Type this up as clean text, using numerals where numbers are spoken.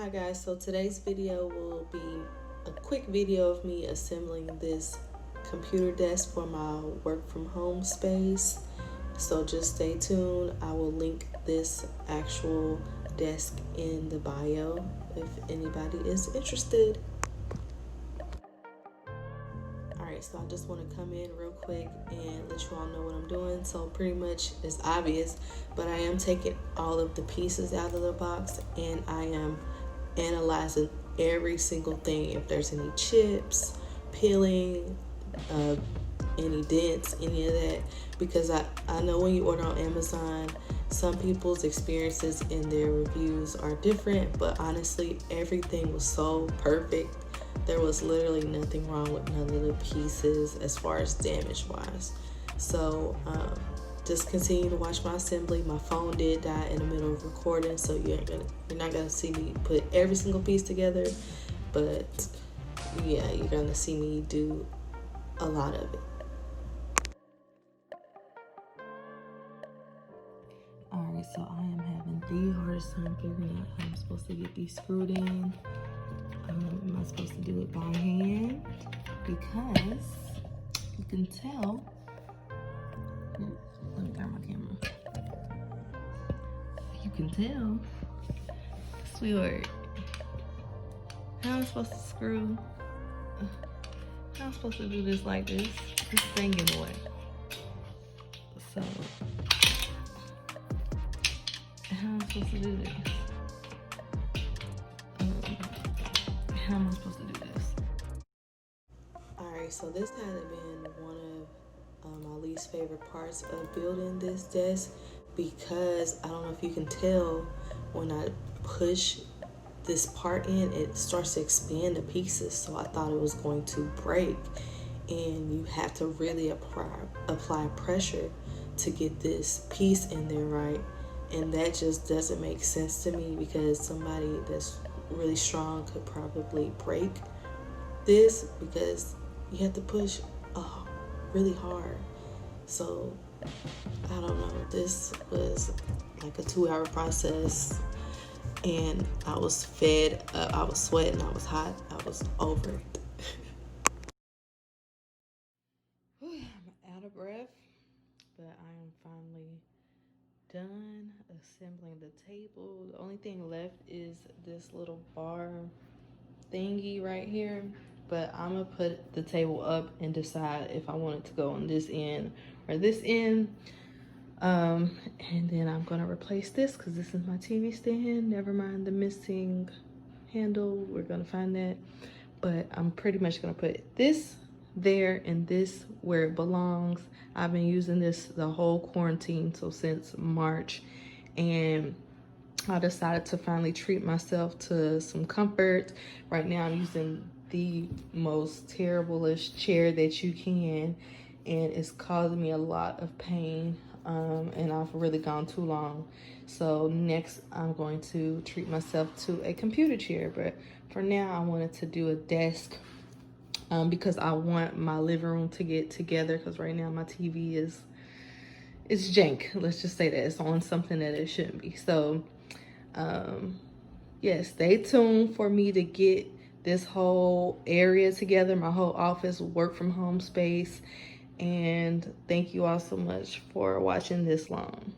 Hi guys, so today's video will be a quick video of me assembling this computer desk for my work from home space. So just stay tuned. I will link this actual desk in the bio if anybody is interested. Alright, so I just want to come in real quick and let you all know what I'm doing. So pretty much it's obvious, but I am taking all of the pieces out of the box and I am analyzing every single thing. If there's any chips, peeling, any dents, any of that, because I know when you order on Amazon, some people's experiences and their reviews are different, but honestly, everything was so perfect. There was literally nothing wrong with none of the pieces as far as damage wise. So just continue to watch my assembly. My phone did die in the middle of recording, so you're not gonna see me put every single piece together, but yeah, you're gonna see me do a lot of it. Alright, so I am having the hardest time figuring out how I'm supposed to get these screwed in. Am I supposed to do it by hand? Because you can tell. Let me turn my camera. You can tell, sweetheart, how I'm supposed to screw. How I'm supposed to do this like this? This thing in the way. So, how am I supposed to do this? How am I supposed to do this? Alright, so this had been one of my least favorite parts of building this desk, because I don't know if you can tell, when I push this part in, it starts to expand to pieces. So I thought it was going to break, and you have to really apply pressure to get this piece in there right. And that just doesn't make sense to me, because somebody that's really strong could probably break this, because you have to push really hard. So I don't know, this was like a 2-hour process, and I was fed up, I was sweating, I was hot, I was over it. I'm out of breath, but I am finally done assembling the table. The only thing left is this little bar thingy right here, but I'm gonna put the table up and decide if I want it to go on this end or this end. And then I'm gonna replace this, because this is my TV stand. Never mind the missing handle, we're gonna find that. But I'm pretty much gonna put this there and this where it belongs. I've been using this the whole quarantine, so since March, and I decided to finally treat myself to some comfort. Right now I'm using the most terriblest chair that you can, and it's causing me a lot of pain, and I've really gone too long. So next I'm going to treat myself to a computer chair, but for now I wanted to do a desk, because I want my living room to get together, because right now my TV is jank. Let's just say that it's on something that it shouldn't be. So yeah, stay tuned for me to get this whole area together, my whole office, work from home space. And thank you all so much for watching this long.